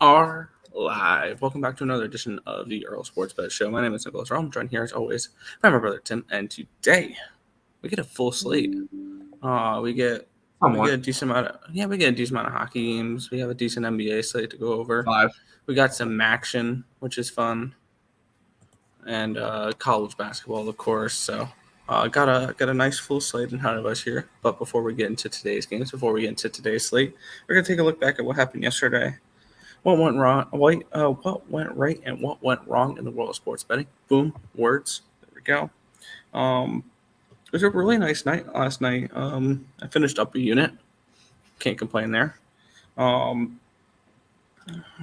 are live. Welcome back to another edition of the Earle Sports Bet Show. My name is Nicholas Earle. I'm joined here as always by my brother Tim, and today we get a full slate. We get a decent amount of hockey games. We have a decent NBA slate to go over. 5. We got some action, which is fun, and college basketball, of course. So got a nice full slate in front of us here. But before we get into today's games, before we get into today's slate, we're gonna take a look back at what happened yesterday. What went wrong? What went right and what went wrong in the world of sports betting? Boom, words. There we go. It was a really nice night last night. I finished up a unit. Can't complain there. I'll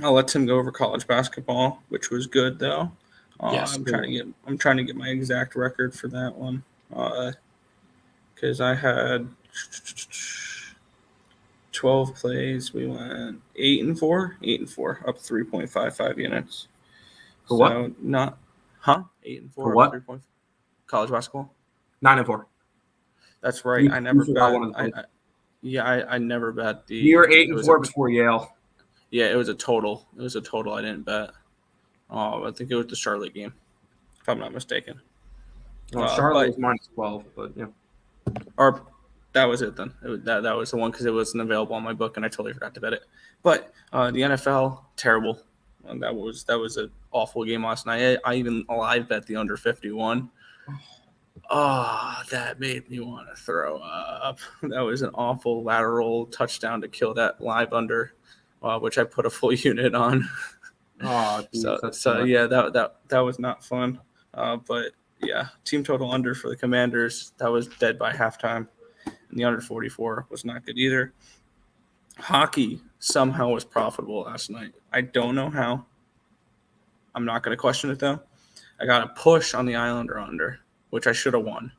let Tim go over college basketball, which was good though. Yes, I'm trying to get my exact record for that one. Because I had 12 plays. We went 8-4, up 3.55 units. For what? 8-4. For what? 3. College basketball. 9-4. That's right. I never bet. I never bet the. You were 8-4 before Yale. Yeah, it was a total. I didn't bet. I think it was the Charlotte game, if I'm not mistaken. Well, Charlotte was -12, but yeah. Or that was it then. That was the one because it wasn't available on my book and I totally forgot to bet it. But the NFL, terrible. And that was an awful game last night. I even live bet the under 51. Oh, that made me want to throw up. That was an awful lateral touchdown to kill that live under, which I put a full unit on. Oh, geez, yeah, that was not fun. But yeah, team total under for the Commanders. That was dead by halftime. And the under 44 was not good either. Hockey somehow was profitable last night. I don't know how. I'm not going to question it, though. I got a push on the Islander under, which I should have won.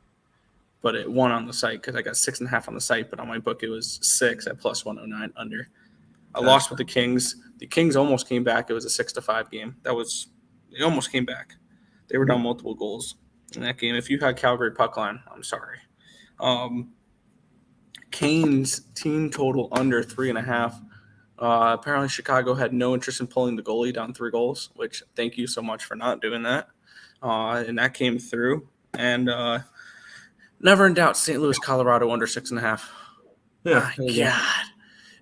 But it won on the site because I got 6.5 on the site. But on my book, it was 6 at +109 under. I lost with the Kings. The Kings almost came back. It was a 6-5 game. They almost came back. They were down multiple goals in that game. If you had Calgary puck line, I'm sorry. Canes team total under 3.5. Apparently Chicago had no interest in pulling the goalie down 3 goals, which thank you so much for not doing that. And that came through. And never in doubt, St. Louis, Colorado under 6.5. Yeah. My God.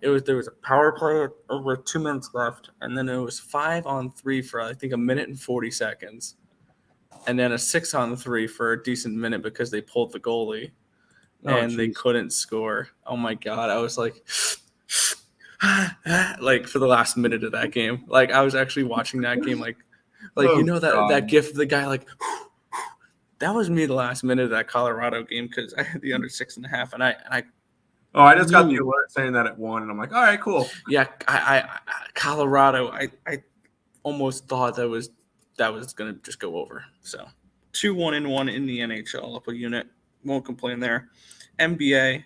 There was a power play with 2 minutes left, and then it was 5-on-3 for I think 1 minute and 40 seconds. And then a 6-on-3 for a decent minute because they pulled the goalie. They couldn't score. Oh my God. I was like for the last minute of that game. Like I was actually watching that game that gif of the guy that was me the last minute of that Colorado game because I had the under 6.5 and I just got the alert saying that it won and I'm like, all right, cool. Yeah, Colorado, I almost thought that was gonna just go over. So 2-1-1 in the NHL up a unit. Won't complain there. NBA,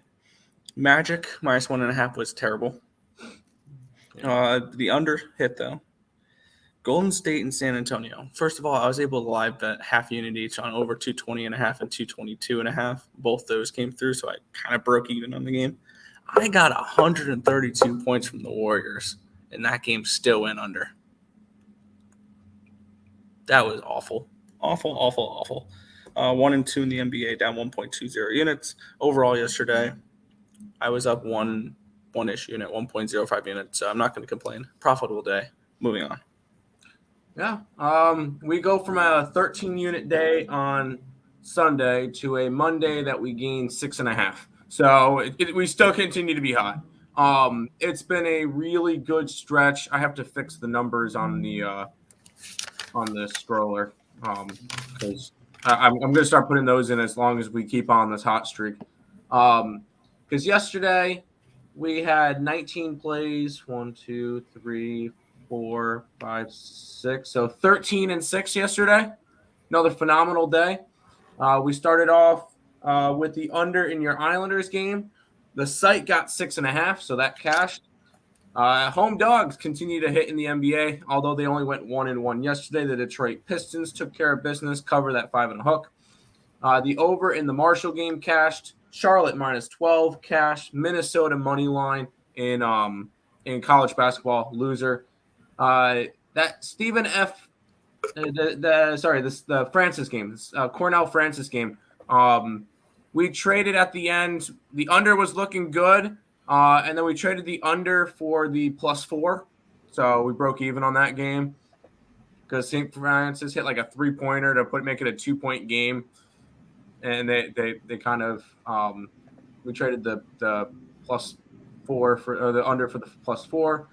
Magic -1.5 was terrible. The under hit though. Golden State and San Antonio. First of all, I was able to live bet half unit each on over 220.5 and 222.5. Both those came through, so I kind of broke even on the game. I got 132 points from the Warriors, and that game still went under. That was awful. Awful. 1-2 in the NBA, down 1.20 units. Overall yesterday, I was up one-ish unit, 1.05 units. So I'm not going to complain. Profitable day. Moving on. Yeah. We go from a 13-unit day on Sunday to a Monday that we gained 6.5. So we still continue to be hot. It's been a really good stretch. I have to fix the numbers on the scroller because I'm going to start putting those in as long as we keep on this hot streak. Because yesterday we had 19 plays, 1, 2, 3, 4, 5, 6. So 13-6 yesterday. Another phenomenal day. We started off with the under in your Islanders game. The site got 6.5, so that cashed. Home dogs continue to hit in the NBA, although they only went 1-1 yesterday. The Detroit Pistons took care of business, cover that 5.5. The over in the Marshall game cashed. Charlotte -12 cashed. Minnesota money line in college basketball loser. That Stephen F. The Francis game, this Cornell Francis game. We traded at the end. The under was looking good, and then we traded the under for the +4. So we broke even on that game because St. Francis hit like a 3-pointer to make it a 2-point game, and they kind of we traded the +4 for the under for the +4.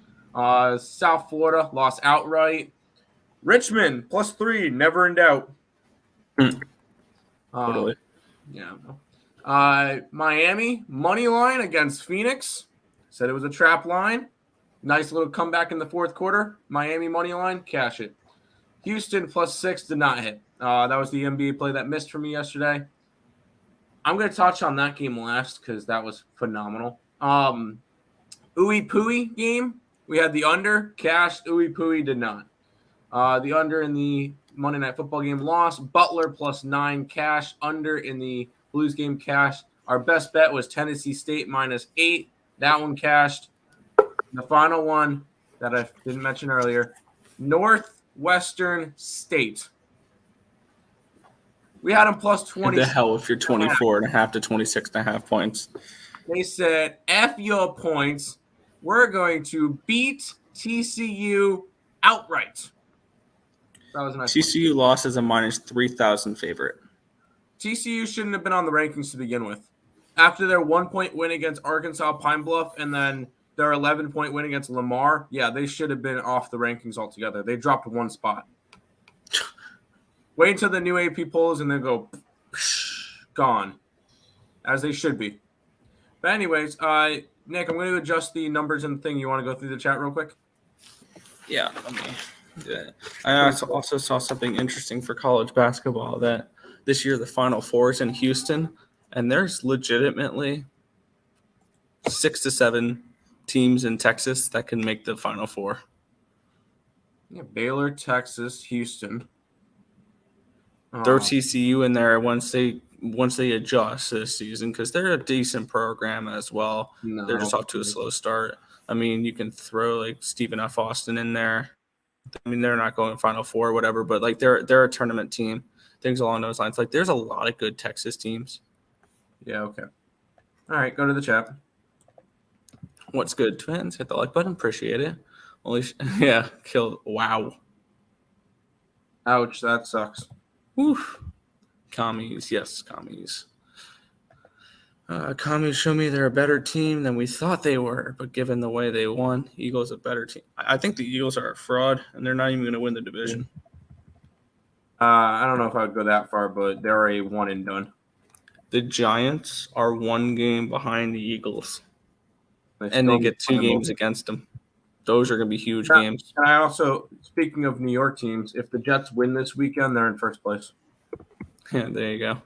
South Florida lost outright. Richmond +3, never in doubt. Totally. Yeah. Miami money line against Phoenix. Said it was a trap line. Nice little comeback in the fourth quarter. Miami money line, cash it. Houston +6 did not hit. That was the NBA play that missed for me yesterday. I'm going to touch on that game last because that was phenomenal. Ooey Pooey game. We had the under, cashed. Ooey Pooey did not. The under in the Monday Night Football game lost. Butler +9 cash. Under in the Blues game cash. Our best bet was Tennessee State -8. That one cashed. The final one that I didn't mention earlier, Northwestern State. We had them +20. What the hell if you're 24.5 to 26.5 points? They said, F your points. We're going to beat TCU outright. That was a nice TCU one. lost as a -3,000 favorite. TCU shouldn't have been on the rankings to begin with. After their 1-point win against Arkansas Pine Bluff and then their 11-point win against Lamar, yeah, they should have been off the rankings altogether. They dropped one spot. Wait until the new AP polls and then go gone, as they should be. But anyways, Nick, I'm going to adjust the numbers and thing. You want to go through the chat real quick? Yeah, I also saw something interesting for college basketball that this year the Final Four is in Houston, and there's legitimately 6 to 7 teams in Texas that can make the Final Four. Yeah, Baylor, Texas, Houston. Throw TCU in there once they adjust this season because they're a decent program as well. No, they're just off to a slow start. I mean, you can throw like Stephen F. Austin in there. I mean, they're not going Final Four or whatever, but like they're a tournament team. Things along those lines. Like there's a lot of good Texas teams. Yeah. Okay. All right. Go to the chat. What's good, Twins? Hit the like button. Appreciate it. Killed. Wow. Ouch. That sucks. Oof. Commies. Yes, commies. Commies show me they're a better team than we thought they were, but given the way they won, Eagles a better team. I think the Eagles are a fraud, and they're not even going to win the division. I don't know if I would go that far, but they're a one and done. The Giants are 1 game behind the Eagles, and they get 2 games against them. Those are going to be huge games. And I also, speaking of New York teams, if the Jets win this weekend, they're in first place. Yeah, there you go.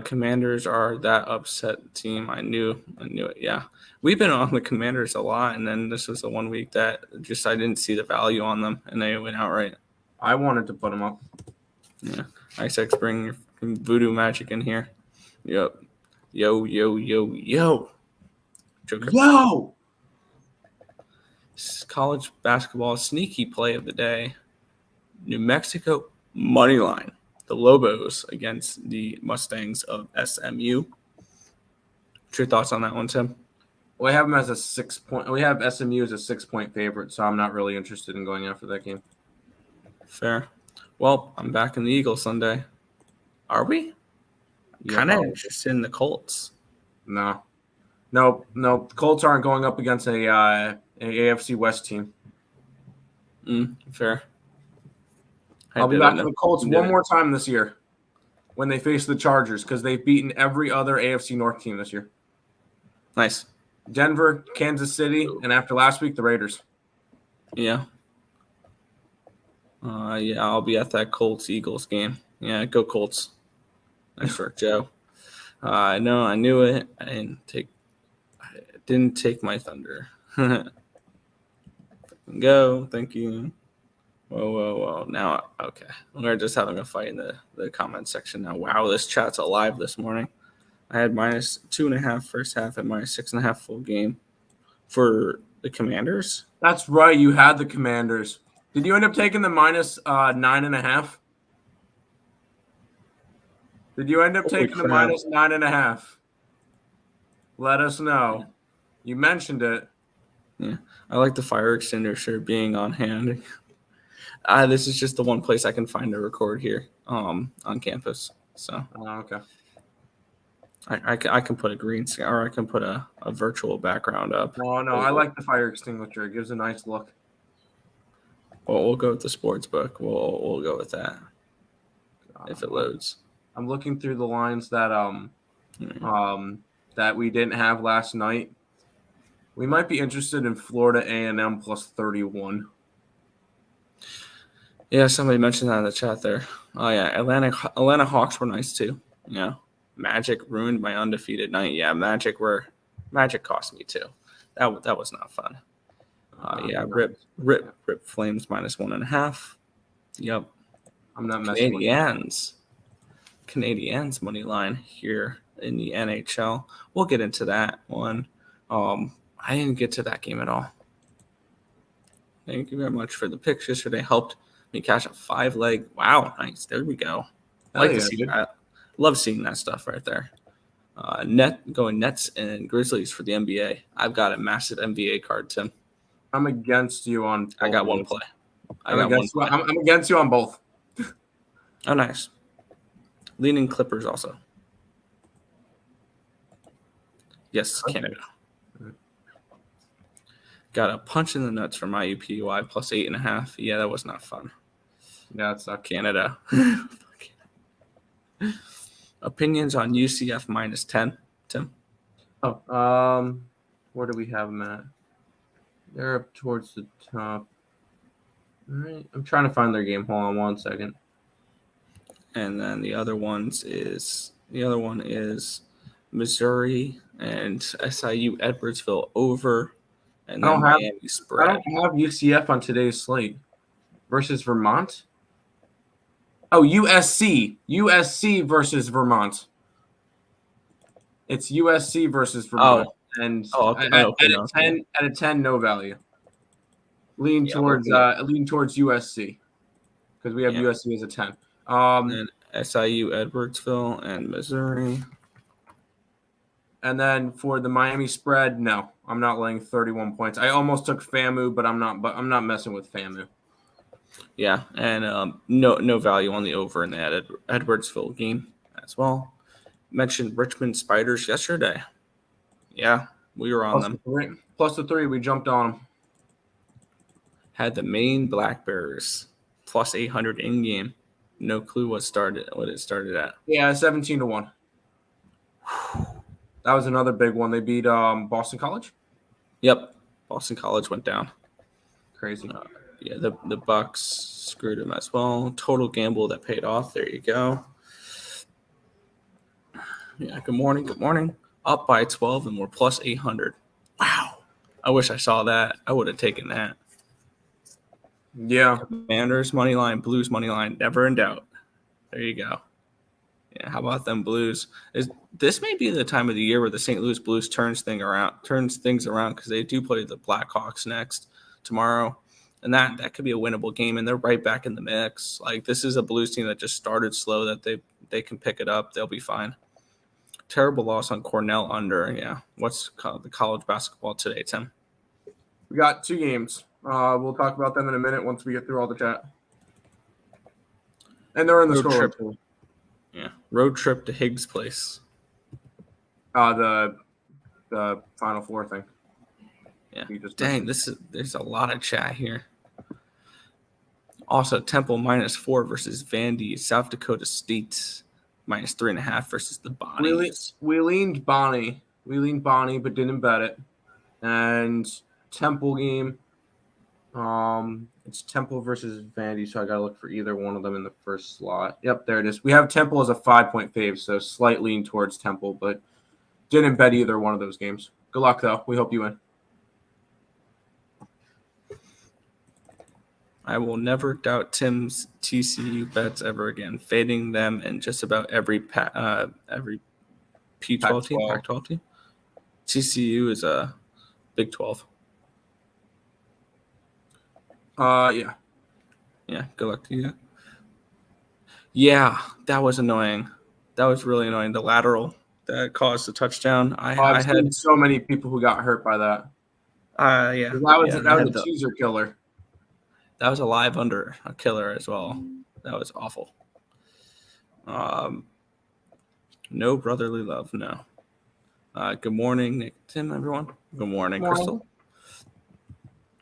Commanders are that upset team. I knew it. Yeah, we've been on the Commanders a lot, and then this was the 1 week that just I didn't see the value on them, and they went outright. I wanted to put them up. Yeah, Ice bring your voodoo magic in here. Yep. Yo. Joker. Yo. College basketball sneaky play of the day. New Mexico money line. The Lobos against the Mustangs of SMU. What's your thoughts on that one, Tim? We have them as a 6-point. We have SMU as a 6-point favorite, so I'm not really interested in going after that game. Fair. Well, I'm back in the Eagles Sunday. Are we? Kind of interested in the Colts. No. The Colts aren't going up against a AFC West team. Fair. I'll be back to the Colts one more time this year when they face the Chargers because they've beaten every other AFC North team this year. Nice. Denver, Kansas City, and after last week, the Raiders. Yeah. I'll be at that Colts-Eagles game. Yeah, go Colts. Nice work, Joe. I knew it. I didn't take my thunder. Go. Thank you. Whoa. Now, okay. We're just having a fight in the comment section now. Wow, this chat's alive this morning. I had -2.5 first half and -6.5 full game for The Commanders? That's right. You had the Commanders. Did you end up taking the minus 9.5? Did you end up Holy taking the crap. minus 9.5? Let us know. You mentioned it. Yeah. I like the fire extinguisher being on hand. This is just the one place I can find to record here on campus. So Okay. I can put a green screen, or I can put a virtual background up. Oh, no. I like the fire extinguisher. It gives a nice look. Well, we'll go with the sports book. We'll go with that if it loads. I'm looking through the lines that that we didn't have last night. We might be interested in Florida A&M plus 31. Yeah, somebody mentioned that in the chat there. Oh yeah, Atlanta Hawks were nice too. Yeah, Magic ruined my undefeated night. Yeah, Magic cost me too. That was not fun. Yeah, rip Flames -1.5. Yep. I'm not messing with it. Canadiens money line here in the NHL. We'll get into that one. I didn't get to that game at all. Thank you very much for the picks yesterday. Helped me cash a 5-leg. Wow, nice. There we go. I like to see that. Love seeing that stuff right there. Going Nets and Grizzlies for the NBA. I've got a massive NBA card, Tim. I'm against you on both. I got one play. I'm against you on both. Oh, nice. Leaning Clippers also. Yes, Canada. Got a punch in the nuts from IUPUI plus 8.5. Yeah, that was not fun. Yeah, it sucked. Canada. Opinions on UCF -10, Tim? Oh, where do we have them at? They're up towards the top. All right, I'm trying to find their game. Hold on 1 second. And then the other one is Missouri and SIU Edwardsville over, and then Miami spread. I don't have UCF on today's slate versus Vermont. Oh, USC versus Vermont. It's USC versus Vermont, at a 10, no value. Lean towards USC because we have USC as a 10. And SIU Edwardsville and Missouri. And then for the Miami spread, no, I'm not laying 31 points. I almost took FAMU, but I'm not messing with FAMU. Yeah, and no value on the over in that Edwardsville game as well. Mentioned Richmond Spiders yesterday. Yeah, we were on them. Plus the 3, we jumped on them. Had the Maine Black Bears plus 800 in game. No clue what it started at. Yeah, 17-1. That was another big one. They beat Boston College. Yep, Boston College went down. Crazy. Yeah, the Bucks screwed them as well. Total gamble that paid off. There you go. Yeah, good morning. Up by 12 and we're plus 800. Wow. I wish I saw that. I would have taken that. Yeah. Commanders money line, Blues money line, never in doubt. There you go. Yeah, how about them Blues? This may be the time of the year where the St. Louis Blues turns things around because they do play the Blackhawks next tomorrow. And that could be a winnable game, and they're right back in the mix. Like, this is a Blues team that just started slow, that they can pick it up. They'll be fine. Terrible loss on Cornell under. Yeah. What's the college basketball today, Tim? We got 2 games. We'll talk about them in a minute once we get through all the chat. And they're in the score. Yeah. Road trip to Higgs Place. The Final Four thing. Yeah. Dang, there's a lot of chat here. Also, Temple -4 versus Vandy. South Dakota State -3.5 versus the Bonnies. We leaned Bonnie, but didn't bet it. And Temple game. It's Temple versus Vandy, so I gotta look for either one of them in the first slot. Yep, there it is. We have Temple as a 5-point fave, so slight lean towards Temple, but didn't bet either one of those games. Good luck, though. We hope you win. I will never doubt Tim's TCU bets ever again, fading them in just about every P12 team, Pac-12 team. TCU is a Big 12. Yeah. Yeah, good luck to you. Yeah, that was annoying. That was really annoying. The lateral that caused the touchdown. I've seen so many people who got hurt by that. Yeah. That I was had a teaser killer. that was a live under a killer as well. That was awful. No brotherly love, no. Good morning, Nick, Tim, everyone. Good morning, Crystal.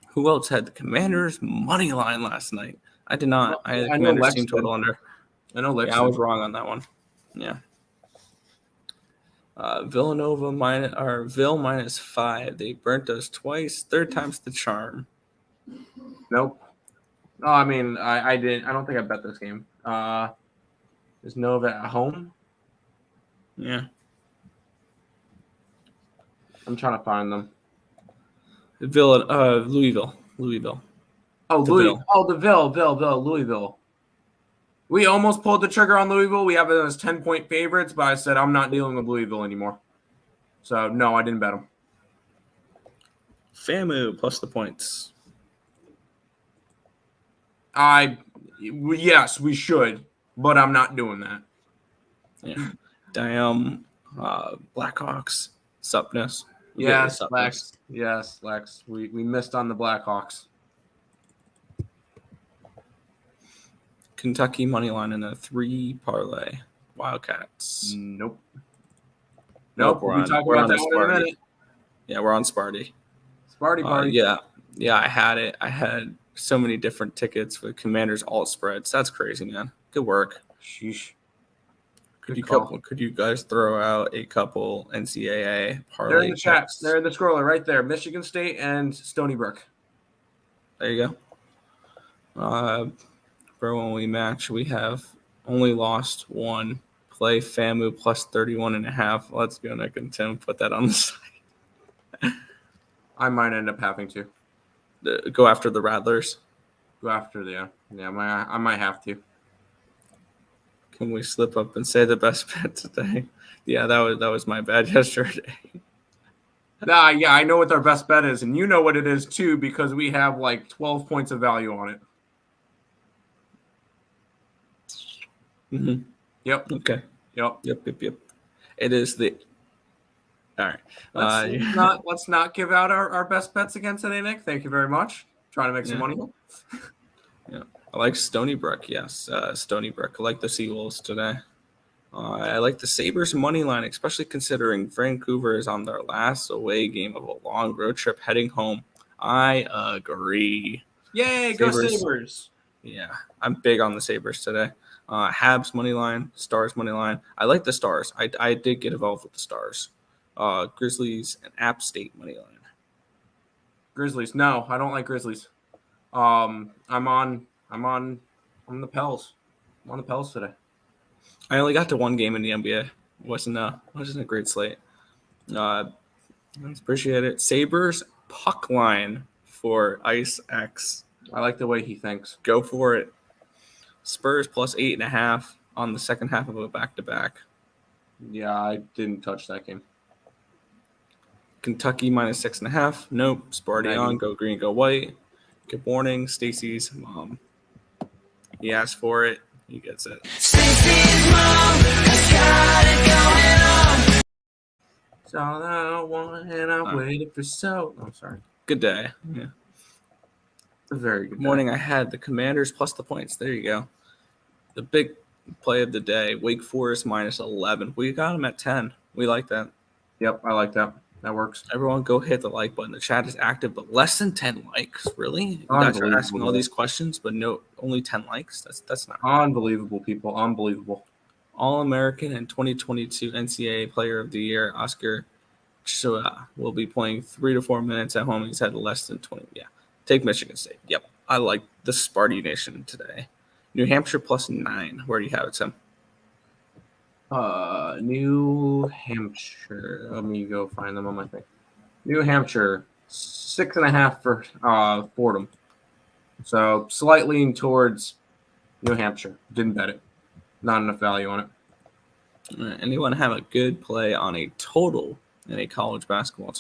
Who else had the Commanders money line last night? I did not. I had the Commanders team total under. I know Lex. Yeah, I was wrong on that one. Yeah. Villanova Ville -5. They burnt us twice. Third time's the charm. Nope. No, I mean I didn't. I don't think I bet this game. Is Nova at home? Yeah. I'm trying to find them. Louisville. Oh, Louisville. We almost pulled the trigger on Louisville. We have it as 10-point favorites, but I said I'm not dealing with Louisville anymore. So no, I didn't bet them. FAMU plus the points. Yes, we should, but I'm not doing that. Yeah. Damn. Blackhawks. Supness. Yes, Lex. Yes, Lex. We missed on the Blackhawks. Kentucky money line in a 3 parlay. Wildcats. Nope. We're on Sparty. Yeah, we're on Sparty. Sparty party. Yeah. I had it. I had so many different tickets for Commanders alt spreads. That's crazy, man. Good work. Sheesh. Could you guys throw out a couple NCAA parlay? They're in the chat. They're in the scroller right there. Michigan State and Stony Brook. There you go. For when we match, we have only lost one. Play FAMU plus 31.5. Let's go, Nick and Tim. Put that on the site. I might end up having to go after the Rattlers. Go after the I might have to. Can we slip up and say the best bet today? Yeah, that was my bad yesterday. Yeah, I know what our best bet is, and you know what it is too, because we have like 12 points of value on it. Mm-hmm. Yep. Okay. Yep. It is the. All right. Let's not give out our best bets again today, Nick. Thank you very much. Trying to make some money. Yeah. I like Stony Brook. Yes, Stony Brook. I like the Seawolves today. I like the Sabres money line, especially considering Vancouver is on their last away game of a long road trip heading home. I agree. Yay, go Sabres. Yeah, I'm big on the Sabres today. Habs money line, Stars money line. I like the Stars. I did get involved with the Stars. Grizzlies and App State money line. Grizzlies. No, I don't like Grizzlies. I'm on the Pels. I'm on the Pels today. I only got to one game in the NBA. Wasn't a great slate. Appreciate it. Sabres puck line for Ice X. I like the way he thinks. Go for it. Spurs plus 8.5 on the second half of a back-to-back. Yeah, I didn't touch that game. Kentucky minus 6.5. Nope. Sparty on. Go green, go white. Good morning, Stacy's mom. He asked for it. He gets it. Stacy's mom has got it going on. It's all I want, and I waited for so. I'm sorry. Good day. Yeah. A very good morning. I had the Commanders plus the points. There you go. The big play of the day. Wake Forest minus 11. We got them at 10. We like that. Yep, I like that. That works. Everyone go hit the like button. The chat is active, but less than 10 likes. Really? You guys are asking all these questions, but no, only 10 likes? That's not unbelievable, people. Unbelievable. All-American and 2022 NCAA Player of the Year, Oscar Chua, will be playing 3 to 4 minutes at home. He's had less than 20. Yeah. Take Michigan State. Yep. I like the Sparty Nation today. New Hampshire plus 9. Where do you have it, Tim? New Hampshire. Let me go find them on my thing. New Hampshire 6.5 for Fordham. So slight lean towards New Hampshire. Didn't bet it. Not enough value on it. All right. Anyone have a good play on a total in a college basketball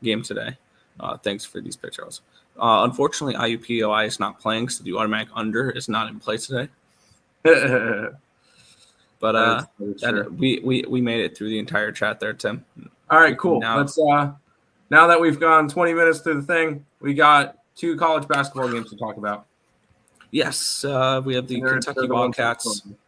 game today? Thanks for these pictures. Unfortunately, IUPOI is not playing, so the automatic under is not in place today. But That is true. that we made it through the entire chat there, Tim. All right, cool. Now- Let's now that we've gone 20 minutes through the thing, we got 2 college basketball games to talk about. Yes, we have the And they're Kentucky the ones Wildcats. that's going.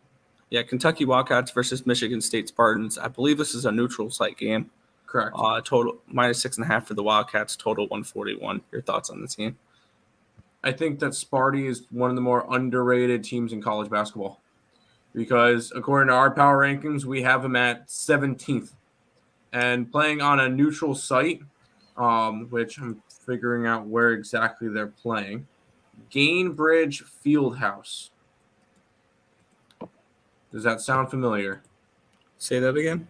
Yeah, Kentucky Wildcats versus Michigan State Spartans. I believe this is a neutral site game. Correct. Total -6.5 for the Wildcats. Total 141. Your thoughts on this game? I think that Sparty is one of the more underrated teams in college basketball because according to our power rankings, we have them at 17th and playing on a neutral site, which I'm figuring out where exactly they're playing. Gainbridge Fieldhouse. Does that sound familiar? Say that again.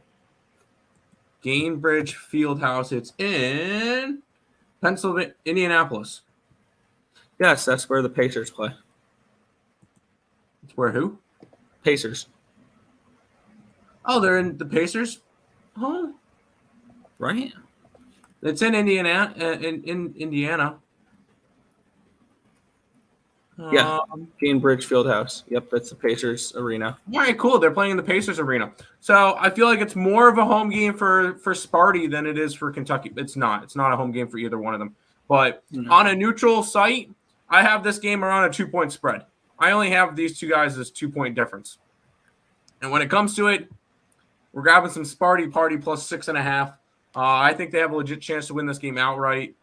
Gainbridge Fieldhouse. It's in Pennsylvania, Indianapolis. Yes, that's where the Pacers play. It's where who? Pacers, Oh, they're in the Pacers. Huh? right? It's in Indiana. In Indiana. Yeah. Gainbridge Fieldhouse. Yep, that's the Pacers arena. All right, cool. They're playing in the Pacers arena. So I feel like it's more of a home game for Sparty than it is for Kentucky. It's not. It's not a home game for either one of them. But on a neutral site, I have this game around a 2-point spread. I only have these two guys as 2-point difference. And when it comes to it, we're grabbing some Sparty party plus 6.5. I think they have a legit chance to win this game outright.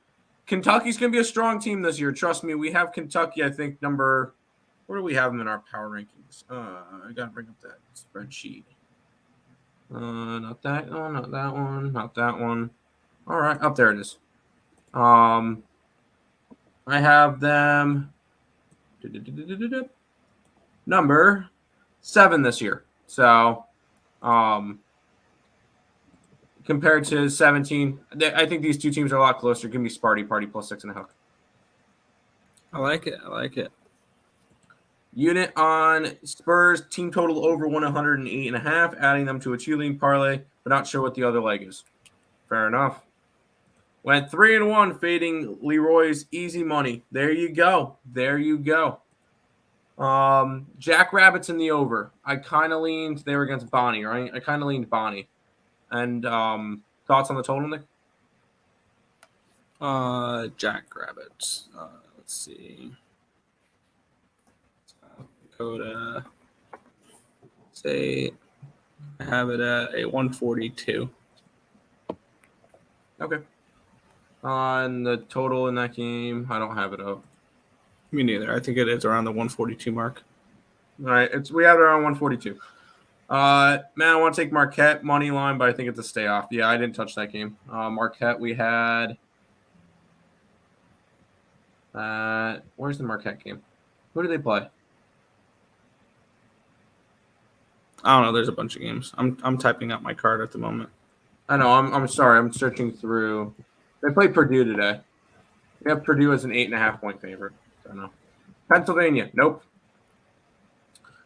Kentucky's going to be a strong team this year. Trust me, we have Kentucky, I think, number – where do we have them in our power rankings? I got to bring up that spreadsheet. Not that one, not that one, not that one. All right, up there it is. I have them number 7 this year. So, compared to 17, I think these two teams are a lot closer. Give me Sparty party plus 6.5. I like it. I like it. Unit on Spurs, team total over 108.5, adding them to a 2-league parlay, but not sure what the other leg is. Fair enough. Went 3-1, fading Leroy's easy money. There you go. There you go. Jackrabbits in the over. I kind of leaned, they were against Bonnie, right? I kind of leaned Bonnie. And thoughts on the total, Nick? Jackrabbits. Let's see. Go to say I have it at a 142. Okay. On the total in that game, I don't have it up. Me neither. I think it is around the 142 mark. All right, we have it around 142. Man, I want to take Marquette money line, but I think it's a stay off. Yeah, I didn't touch that game. Marquette, we had. Where's the Marquette game? Who do they play? I don't know. There's a bunch of games. I'm typing out my card at the moment. I know. I'm sorry. I'm searching through. They played Purdue today. We have Purdue as an 8.5-point favorite. I don't know. Pennsylvania. Nope.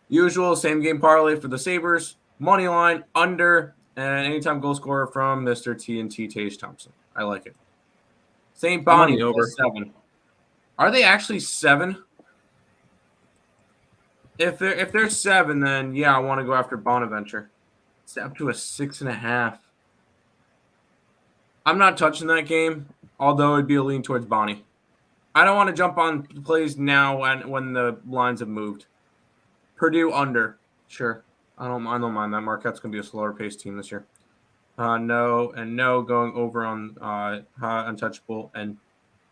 Usual same game parlay for the Sabres. Money line under and anytime goal scorer from Mr. TNT Tage Thompson. I like it. St. Bonnie over 7. Are they actually 7? If they're 7, then yeah, I want to go after Bonaventure. It's up to a 6.5. I'm not touching that game, although it'd be a lean towards Bonnie. I don't want to jump on plays now when the lines have moved. Purdue under, sure. I don't mind that. Marquette's gonna be a slower paced team this year. No going over on untouchable and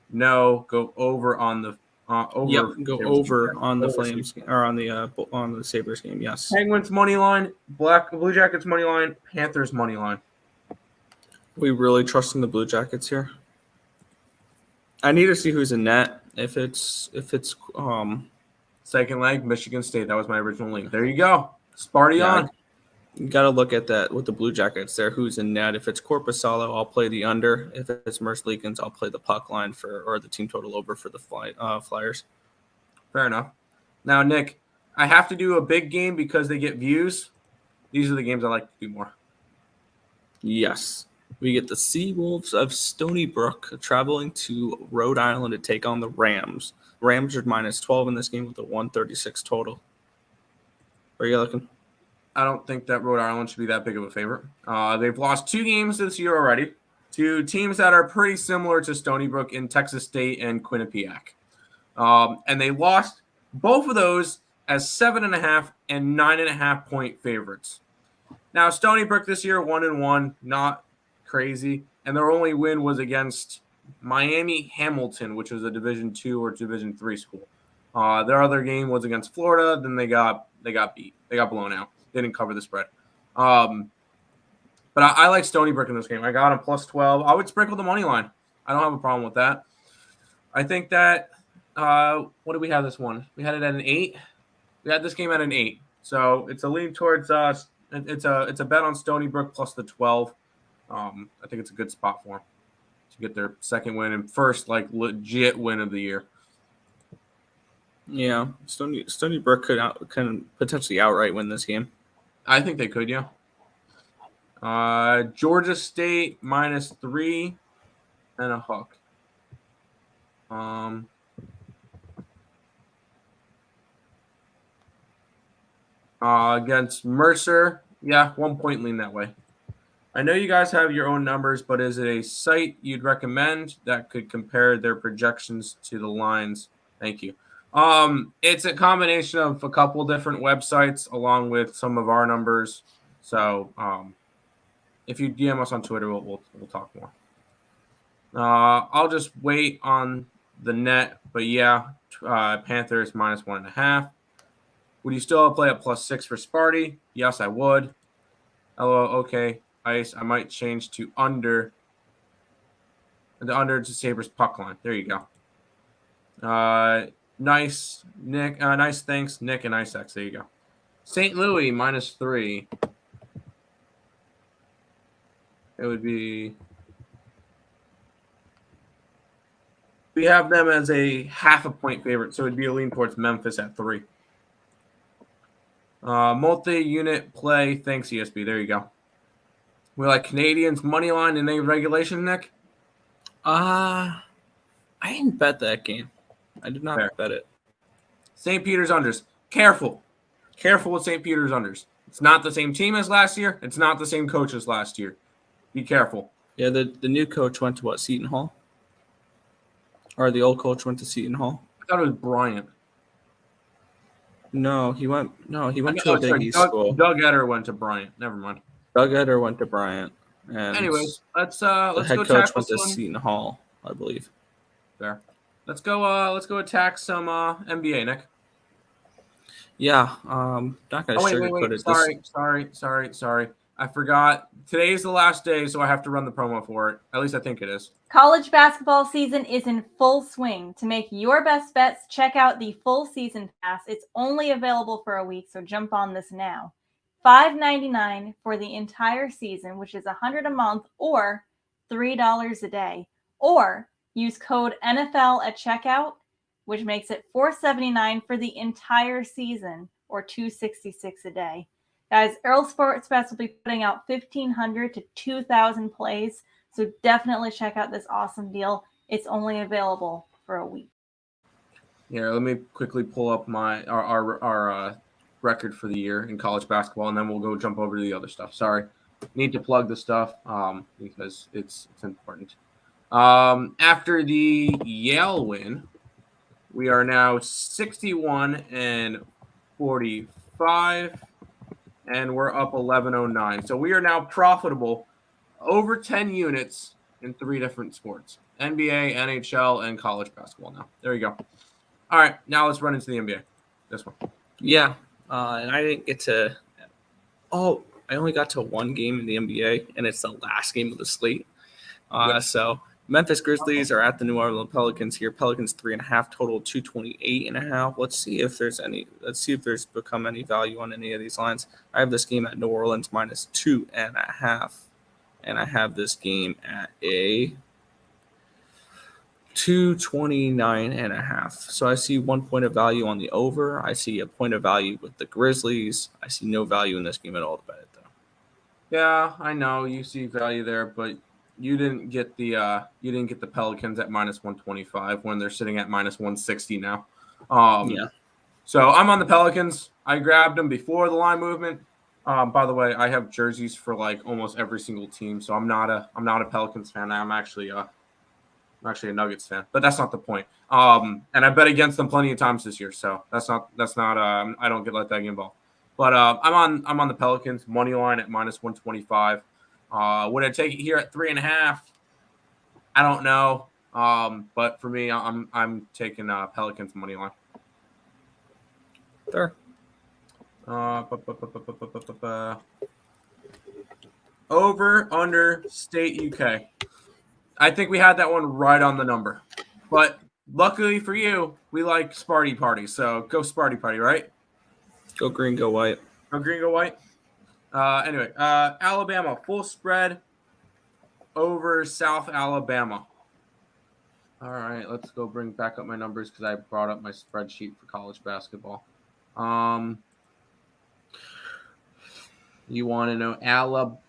no go over on the over. Yep, go over on the Flames or on the Sabres game. Yes. Penguins money line, Blue Jackets money line, Panthers money line. We really trusting the Blue Jackets here. I need to see who's in net. If it's second leg, Michigan State. That was my original link. There you go. Sparty on. You got to look at that with the Blue Jackets there. Who's in net? If it's Corpusalo, I'll play the under. If it's Merce Leakins, I'll play the puck line or the team total over for the Flyers. Fair enough. Now, Nick, I have to do a big game because they get views. These are the games I like to do more. Yes. We get the Seawolves of Stony Brook traveling to Rhode Island to take on the Rams. Rams are -12 in this game with a 136 total. Where are you looking? I don't think that Rhode Island should be that big of a favorite. They've lost 2 games this year already to teams that are pretty similar to Stony Brook in Texas State and Quinnipiac. And they lost both of those as 7.5 and 9.5 point favorites. Now, Stony Brook this year, 1-1, not crazy. And their only win was against Miami Hamilton, which was a Division II or Division III school. Their other game was against Florida. Then they got beat. They got blown out. They didn't cover the spread. But I like Stony Brook in this game. I got them +12. I would sprinkle the money line. I don't have a problem with that. I think that what did we have this one? We had it at an 8. We had this game at an 8. So it's a lean towards us. It's a bet on Stony Brook plus the 12. I think it's a good spot for them to get their second win and first legit win of the year. Yeah, Stony Brook can potentially outright win this game. I think they could, yeah. Georgia State -3 and a hook. Against Mercer, yeah, 1 point lean that way. I know you guys have your own numbers, but is it a site you'd recommend that could compare their projections to the lines? Thank you. It's a combination of a couple different websites along with some of our numbers. So if you DM us on Twitter, we'll talk more. I'll just wait on the net, but yeah, Panthers -1.5. Would you still play at +6 for Sparty? Yes, I would. LOL, okay. Ice, I might change to under. The under to Sabres puck line. There you go. Nice, Nick. Nice, thanks, Nick and Icex. There you go. St. Louis -3. It would be. We have them as a 0.5 point favorite, so it'd be a lean towards Memphis at 3. Multi-unit play. Thanks, ESB. There you go. We like Canadians money line in a regulation, Nick. I didn't bet that game. I did not bet it. St. Peter's unders. Careful with St. Peter's unders. It's not the same team as last year. It's not the same coach as last year. Be careful. Yeah, the new coach went to what, Seton Hall? Or the old coach went to Seton Hall? I thought it was Bryant. No, he went to a Big East school. Doug Eder went to Bryant. Never mind. Doug Eder went to Bryant. And anyways, let's the head go coach went to Seton Hall, I believe. There. Let's go attack some NBA, Nick. Yeah, not gonna sugarcoat it. Sorry. I forgot. Today's the last day, so I have to run the promo for it. At least I think it is. College basketball season is in full swing. To make your best bets, check out the full season pass. It's only available for a week, so jump on this now. $5.99 for the entire season, which is $100 a month or $3 a day. Or use code NFL at checkout, which makes it $4.79 for the entire season or $2.66 a day. Guys, Earle Sports Bets will be putting out 1,500 to 2,000 plays, so definitely check out this awesome deal. It's only available for a week. Here, let me quickly pull up our record for the year in college basketball, and then we'll go jump over to the other stuff. Sorry, need to plug the stuff because it's important. After the Yale win, we are now 61-45. And we're up 11.09. So we are now profitable over 10 units in 3 different sports. NBA, NHL, and college basketball now. There you go. All right, now let's run into the NBA. This one. Yeah, and I didn't get to – I only got to one game in the NBA, and it's the last game of the slate. So Memphis Grizzlies are at the New Orleans Pelicans here. Pelicans 3.5 total, 228.5. Let's see if there's become any value on any of these lines. I have this game at New Orleans -2.5, and I have this game at a 229.5. So I see 1 point of value on the over. I see a point of value with the Grizzlies. I see no value in this game at all to bet it though. Yeah, I know you see value there, but you didn't get the Pelicans at minus 125 when they're sitting at minus 160 now. Yeah. So I'm on the Pelicans. I grabbed them before the line movement. By the way, I have jerseys for like almost every single team, so I'm not a Pelicans fan. I'm actually a Nuggets fan, but that's not the point. And I bet against them plenty of times this year, so that's not I don't get let that get involved. But I'm on the Pelicans money line at minus 125. Would I take it here at 3.5? I don't know. But for me, I'm taking Pelicans money line. There. Over under State UK. I think we had that one right on the number, but luckily for you, we like Sparty Party. So go Sparty Party, right? Go green, go white. Go green, go white. Anyway, Alabama full spread over South Alabama. All right, let's go bring back up my numbers because I brought up my spreadsheet for college basketball. You want to know Alabama?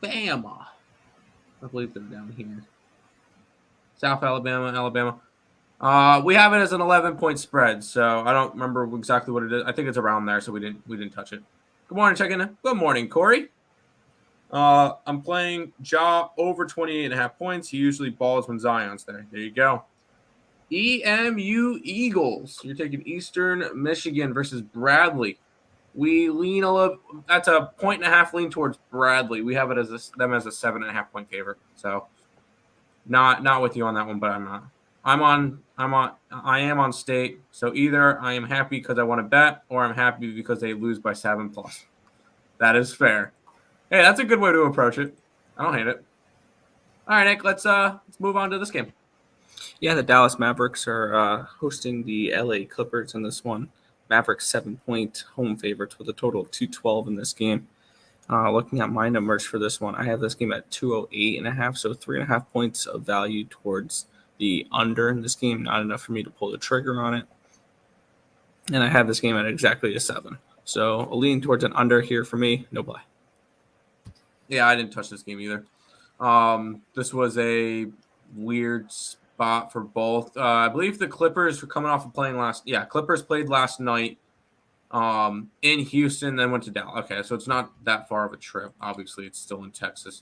I believe they're down here. South Alabama, Alabama. We have it as an 11-point spread, so I don't remember exactly what it is. I think it's around there, so we didn't touch it. Good morning, check in. Good morning, Corey. I'm playing Ja over 28.5 points. He usually balls when Zion's there. There you go. EMU Eagles. You're taking Eastern Michigan versus Bradley. We lean a little. That's a 1.5 lean towards Bradley. We have it as them as a 7.5 point favorite. So not with you on that one, but I'm not. I am on State. So either I am happy because I want to bet, or I'm happy because they lose by 7+. That is fair. Hey, that's a good way to approach it. I don't hate it. All right, Nick. Let's move on to this game. Yeah, the Dallas Mavericks are hosting the LA Clippers in this one. Mavericks 7-point home favorites with a total of 212 in this game. Looking at my numbers for this one, I have this game at 208.5, so 3.5 points of value towards the under in this game. Not enough for me to pull the trigger on it. And I have this game at exactly a 7. So a lean towards an under here for me, no play. Yeah, I didn't touch this game either. This was a weird spot for both. I believe the Clippers were coming off of playing Clippers played last night in Houston, then went to Dallas. Okay, so it's not that far of a trip. Obviously, it's still in Texas.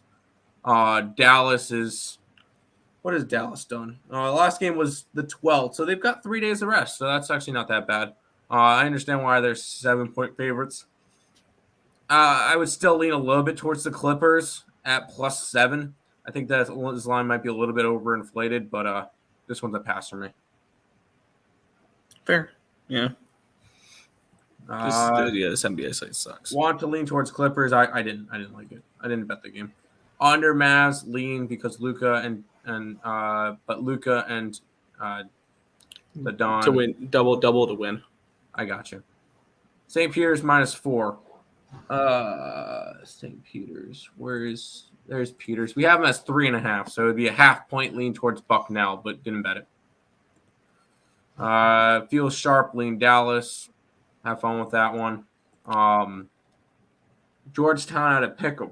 Dallas is – what has Dallas done? The last game was the 12th, so they've got 3 days of rest, so that's actually not that bad. I understand why they're 7-point favorites. I would still lean a little bit towards the Clippers at +7. I think that this line might be a little bit overinflated, but this one's a pass for me. Fair. Yeah. This NBA site sucks. Want to lean towards Clippers. I didn't like it. I didn't bet the game. Under Mavs lean because Luka and the Don to win double to win. I got you. St. Peter's -4. St. Peter's. There's Peters. We have him as 3.5, so it'd be a 0.5 point lean towards Bucknell, but didn't bet it. Feels sharp lean Dallas. Have fun with that one. Georgetown out of Pick'em.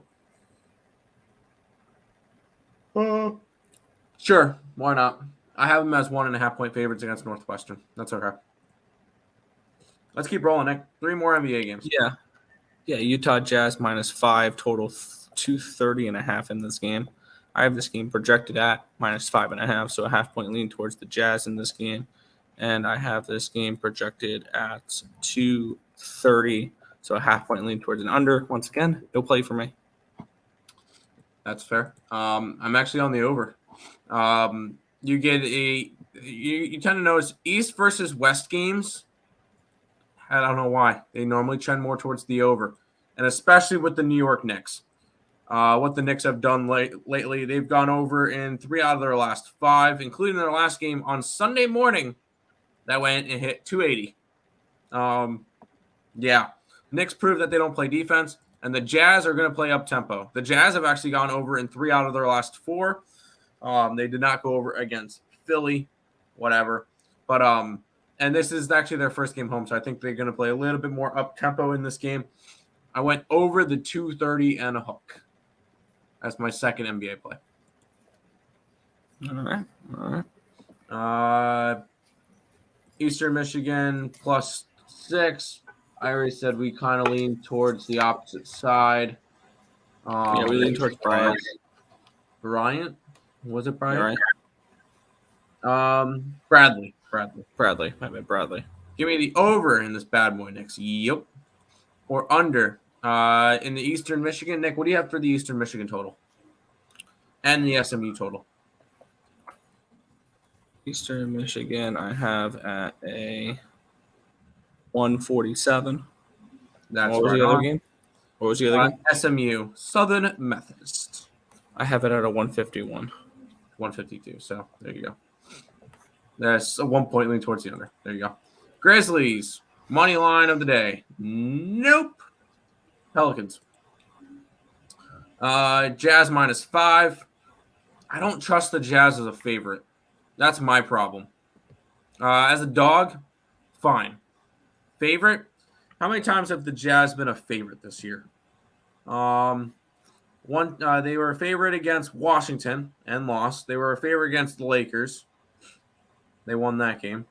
Sure, why not? I have them as 1.5 point favorites against Northwestern. That's okay. Let's keep rolling, Nick. 3 more NBA games. Yeah. Utah Jazz -5, total 230.5 in this game. I have this game projected at -5.5, so a 0.5 point lean towards the Jazz in this game. And I have this game projected at 230, so a 0.5 point lean towards an under. Once again, no play for me. That's fair. I'm actually on the over. You tend to notice East versus West games. I don't know why. They normally trend more towards the over, and especially with the New York Knicks. What the Knicks have done lately, they've gone over in 3 out of their last 5, including their last game on Sunday morning that went and hit 280. Knicks prove that they don't play defense, and the Jazz are going to play up-tempo. The Jazz have actually gone over in 3 out of their last 4. They did not go over against Philly, whatever. But and this is actually their first game home, so I think they're going to play a little bit more up-tempo in this game. I went over the 230 and a hook. That's my second NBA play. All right. Eastern Michigan +6. I already said we kind of lean towards the opposite side. Yeah, we lean towards Bryant. Bryant? Was it Yeah, Bryant? right. Bradley. Bradley. I meant Bradley. Give me the over in this bad boy, Nick. Yep. Or under. In the Eastern Michigan, Nick, what do you have for the Eastern Michigan total? And the SMU total? Eastern Michigan, I have at a 147. That's What was right the other on. game? What was the other game? SMU, Southern Methodist. I have it at a 151. 152. So there you go. That's a 1 point lean towards the under. There you go. Grizzlies, money line of the day. Nope. Pelicans. Jazz -5. I don't trust the Jazz as a favorite. That's my problem. As a dog, fine. Favorite? How many times have the Jazz been a favorite this year? They were a favorite against Washington and lost. They were a favorite against the Lakers. They won that game.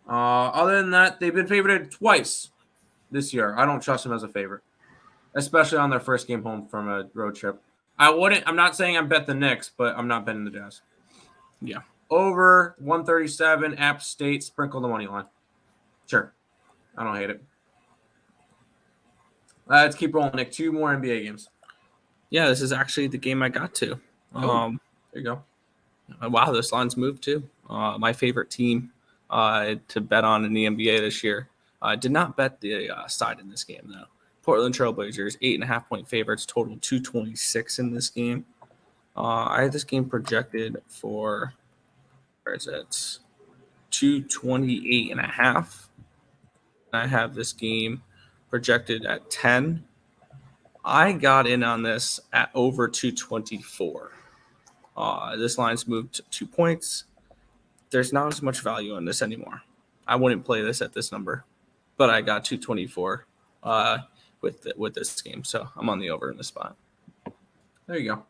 Other than that, they've been favored twice this year. I don't trust them as a favorite, especially on their first game home from a road trip. I'm not saying I bet the Knicks, but I'm not betting the Jazz. Yeah. Over 137, App State, sprinkle the money line. Sure. I don't hate it. Let's keep rolling, Nick. 2 more NBA games. Yeah, this is actually the game I got to. There you go. Wow, this line's moved too. My favorite team to bet on in the NBA this year. I did not bet the side in this game, though. Portland Trailblazers, 8.5-point favorites, total 226 in this game. I had this game projected for, where is it? 228.5. I have this game projected at 10. I got in on this at over 224. This line's moved 2 points. There's not as much value on this anymore. I wouldn't play this at this number, but I got 224 with this game, so I'm on the over in this spot. There you go.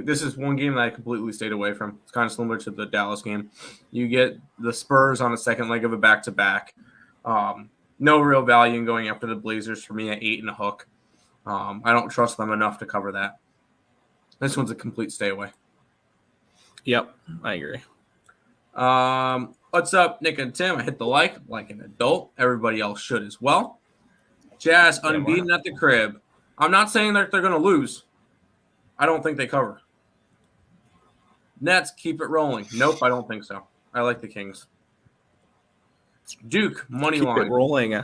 This is one game that I completely stayed away from. It's kind of similar to the Dallas game. You get the Spurs on a second leg of a back-to-back. No real value in going after the Blazers for me at 8 and a hook. I don't trust them enough to cover that. This one's a complete stay away. Yep, I agree. What's up, Nick and Tim? I hit the like an adult. Everybody else should as well. Jazz unbeaten at the crib. I'm not saying that they're going to lose. I don't think they cover. Nets, keep it rolling. Nope, I don't think so. I like the Kings. Duke, money line. Keep it rolling.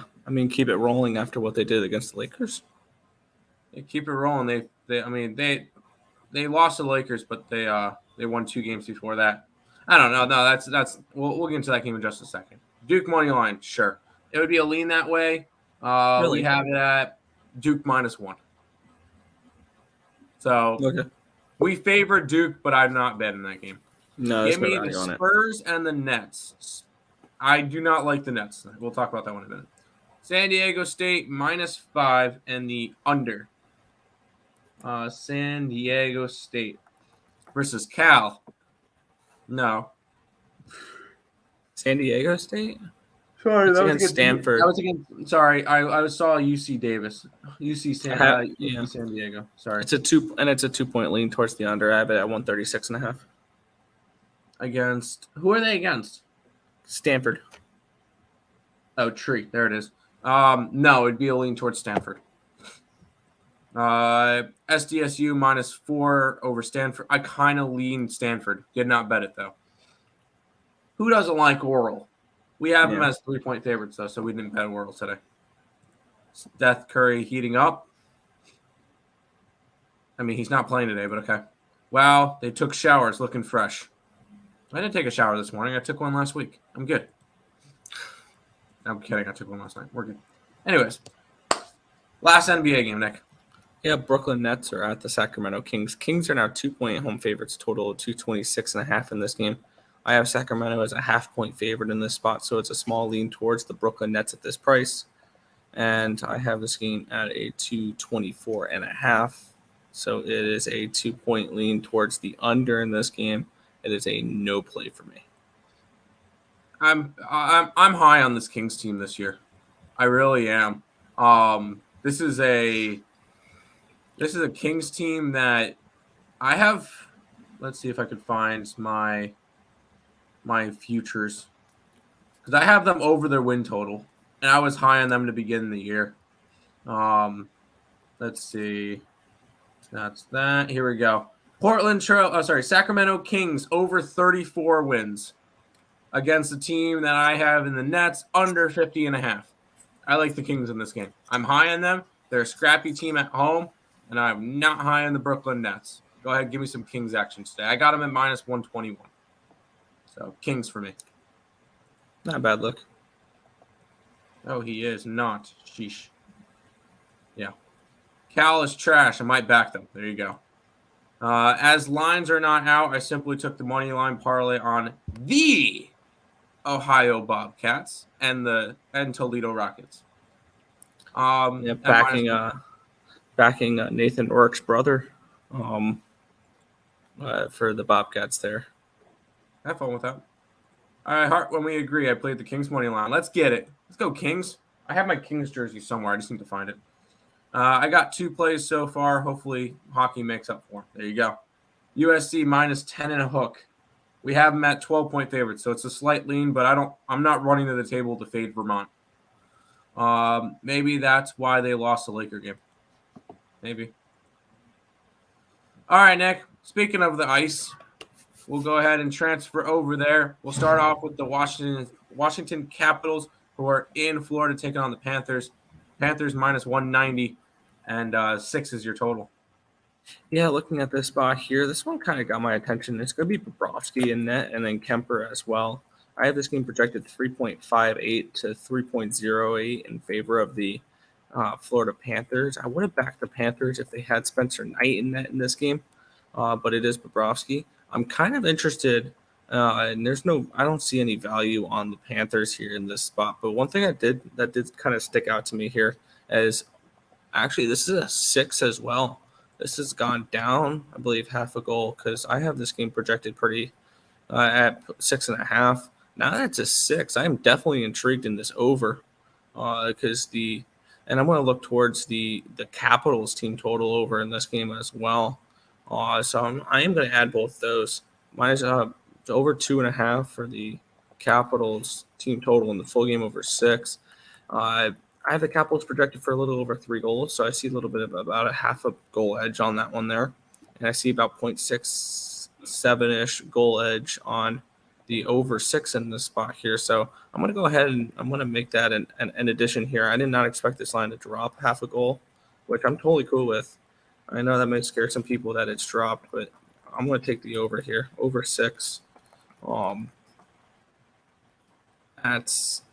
Keep it rolling after what they did against the Lakers. They keep it rolling. They lost to the Lakers, but they won 2 games before that. I don't know. No, that's we'll get into that game in just a second. Duke money line, sure. It would be a lean that way. Really? We have it at Duke -1. So Okay. we favor Duke, but I'm not betting that game. No, Give that's me no the value on it. Spurs and the Nets. I do not like the Nets. We'll talk about that one in a minute. San Diego State -5 and the under. San Diego State versus Cal. No. San Diego State? Sorry, That's against Stanford. That was against. Sorry, I saw UC Davis, UC San Diego. Sorry, It's a 2-point lean towards the under. I have it at 136.5. against who are they against? Stanford. Oh, Tree. There it is. No, it'd be a lean towards Stanford. SDSU -4 over Stanford. I kind of lean Stanford. Did not bet it though. Who doesn't like Earle? We have him as 3-point favorites though, so we didn't bet Earle today. Steph Curry heating up. I mean, he's not playing today, but okay. Wow, they took showers looking fresh. I didn't take a shower this morning. I took one last week. I'm good. I'm kidding. I took one last night. We're good. Anyways, last NBA game, Nick. Yeah, Brooklyn Nets are at the Sacramento Kings. Kings are now 2-point home favorites, total of 226.5 in this game. I have Sacramento as a half-point favorite in this spot, so it's a small lean towards the Brooklyn Nets at this price. And I have this game at a 224.5. So it is a 2-point lean towards the under in this game. It is a no play for me. I'm high on this Kings team this year. I really am. This is a Kings team that I have. Let's see if I could find my futures, because I have them over their win total, and I was high on them to begin the year. Let's see. That's that. Here we go. Sacramento Kings over 34 wins against a team that I have in the Nets under 50.5. I like the Kings in this game. I'm high on them. They're a scrappy team at home, and I'm not high on the Brooklyn Nets. Go ahead, give me some Kings action today. I got them at minus 121. So Kings for me. Not a bad look. Oh, he is not. Sheesh. Yeah. Cal is trash. I might back them. There you go. As lines are not out, I simply took the money line parlay on the Ohio Bobcats and Toledo Rockets. Backing Nathan Orrick's brother for the Bobcats there. Have fun with that. All right, Hart, when we agree, I played the Kings money line. Let's get it. Let's go, Kings. I have my Kings jersey somewhere. I just need to find it. I got 2 plays so far. Hopefully, hockey makes up for them. There you go. USC minus 10 and a hook. We have them at 12-point favorites, so it's a slight lean, but I'm not running to the table to fade Vermont. Maybe that's why they lost the Laker game. Maybe. All right, Nick. Speaking of the ice, we'll go ahead and transfer over there. We'll start off with the Washington Capitals, who are in Florida taking on the Panthers. Panthers minus 190, and 6 is your total. Yeah, looking at this spot here, this one kind of got my attention. It's going to be Bobrovsky in net and then Kemper as well. I have this game projected 3.58 to 3.08 in favor of the Florida Panthers. I would have backed the Panthers if they had Spencer Knight in net in this game, but it is Bobrovsky. I'm kind of interested, and I don't see any value on the Panthers here in this spot. But one thing that did kind of stick out to me here is actually this is a 6 as well. This has gone down, I believe, half a goal because I have this game projected pretty at 6.5. Now that it's a 6, I am definitely intrigued in this over because and I'm going to look towards the Capitals team total over in this game as well. So I am going to add both those. Minus over 2.5 for the Capitals team total in the full game over 6. I have the Capitals projected for a little over 3 goals, so I see a little bit of about a half a goal edge on that one there. And I see about 0.67-ish goal edge on the over 6 in this spot here. So I'm going to go ahead and I'm going to make that an addition here. I did not expect this line to drop half a goal, which I'm totally cool with. I know that may scare some people that it's dropped, but I'm going to take the over here, over 6. That's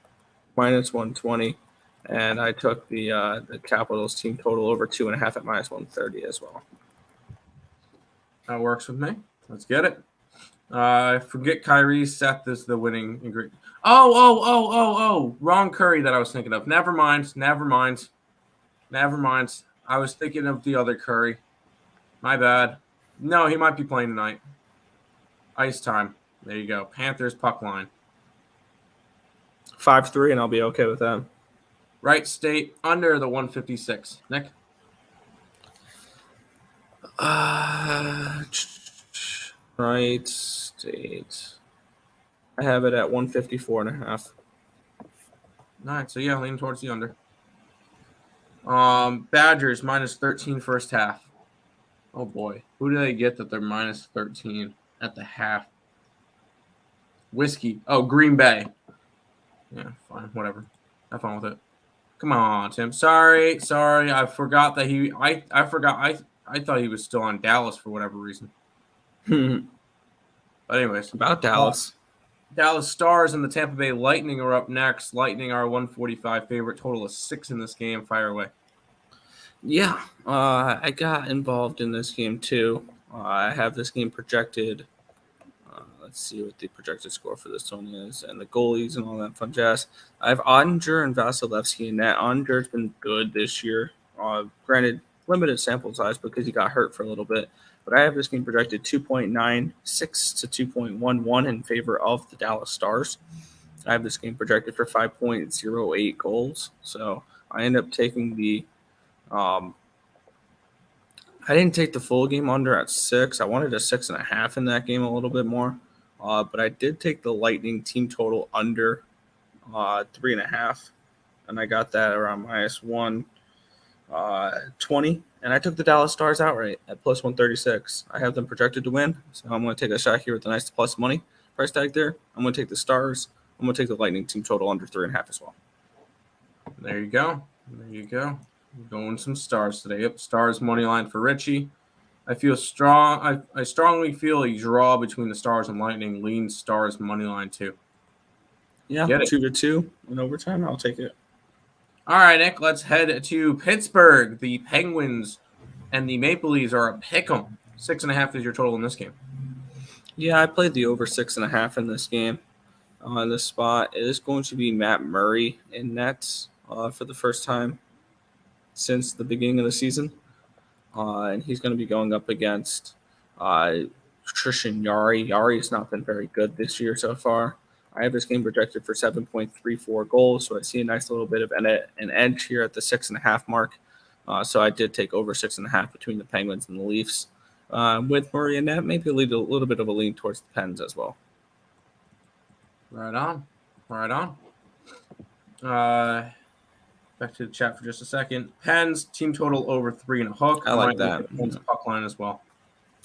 minus 120. And I took the Capitals team total over 2.5 at minus 130 as well. That works with me. Let's get it. Forget Kyrie. Seth is the winning ingredient. Oh. Wrong Curry that I was thinking of. Never mind. I was thinking of the other Curry. My bad. No, he might be playing tonight. Ice time. There you go. Panthers puck line. 5-3, and I'll be okay with that. Right state under the 156. Nick? Right state. I have it at 154.5. All right, so yeah, lean towards the under. Badgers minus 13 first half. Oh boy, who do they get that they're minus 13 at the half? Whiskey. Oh, Green Bay. Yeah, fine, whatever. Have fun with it. Come on, Tim. Sorry. I forgot that I forgot. I thought he was still on Dallas for whatever reason. But anyways, About Dallas. Dallas Stars and the Tampa Bay Lightning are up next. Lightning are 145 favorite. Total of 6 in this game. Fire away. Yeah, I got involved in this game too. I have this game projected. Let's see what the projected score for this one is, and the goalies and all that fun jazz. I have Ottinger and Vasilevsky in net. Ottinger's been good this year. Granted, limited sample size because he got hurt for a little bit. But I have this game projected 2.96 to 2.11 in favor of the Dallas Stars. I have this game projected for 5.08 goals. So I end up taking the I didn't take the full game under at 6. I wanted a 6.5 in that game a little bit more. But I did take the Lightning team total under 3.5. And I got that around minus 120. And I took the Dallas Stars outright at plus 136. I have them projected to win. So I'm going to take a shot here with a nice plus money price tag there. I'm going to take the Stars. I'm going to take the Lightning team total under 3.5 as well. There you go. There you go. Going some Stars today. Yep, Stars money line for Richie. I feel strong. I strongly feel a draw between the Stars and Lightning. Lean Stars money line too. Yeah, Get it. 2-2 in overtime. I'll take it. All right, Nick. Let's head to Pittsburgh. The Penguins and the Maple Leafs are a pick'em. 6.5 is your total in this game. Yeah, I played the over 6.5 in this game. On this spot, it is going to be Matt Murray in nets for the first time since the beginning of the season. And he's going to be going up against Tristan Yari. Yari has not been very good this year so far. I have this game projected for 7.34 goals, so I see a nice little bit of an edge here at the 6.5 mark. So I did take over 6.5 between the Penguins and the Leafs. With Murray and net, maybe a little bit of a lean towards the Pens as well. Right on. Right on. Back to the chat for just a second. Pens, team total over 3.5. I like that. Pens puck line as well.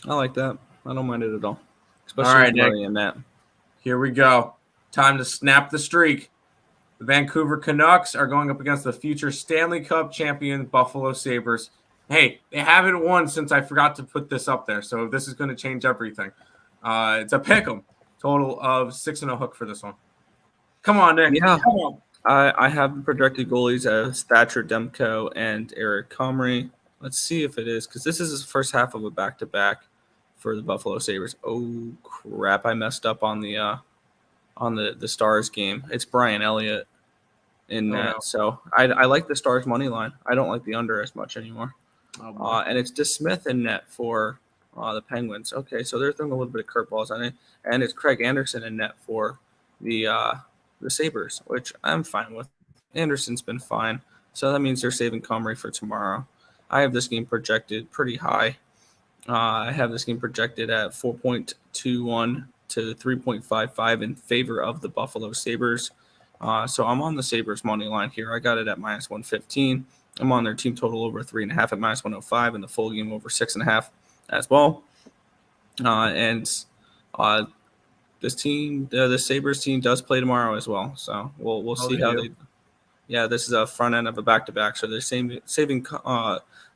I like that. I don't mind it at all. Especially All right, with Murray and net. Here we go. Time to snap the streak. The Vancouver Canucks are going up against the future Stanley Cup champion Buffalo Sabres. Hey, they haven't won since I forgot to put this up there, so this is going to change everything. It's a pick'em. Total of 6.5 for this one. Come on, Nick. Yeah. Come on. I have projected goalies as Thatcher Demko and Eric Comrie. Let's see if it is, because this is his first half of a back-to-back for the Buffalo Sabres. Oh, crap. I messed up on the Stars game. It's Brian Elliott in that. No. So I like the Stars money line. I don't like the under as much anymore. Oh, And it's DeSmith in net for the Penguins. Okay, so they're throwing a little bit of curveballs on it. And it's Craig Anderson in net for the Sabres, which I'm fine with. Anderson's been fine. So that means they're saving Comrie for tomorrow. I have this game projected pretty high. I have this game projected at 4.21 to 3.55 in favor of the Buffalo Sabres. So I'm on the Sabres money line here. I got it at minus 115. I'm on their team total over 3.5 at minus 105 and the full game over 6.5 as well. This team, the Sabres team, does play tomorrow as well. So we'll see how they. Yeah, this is a front end of a back-to-back. So they're saving. So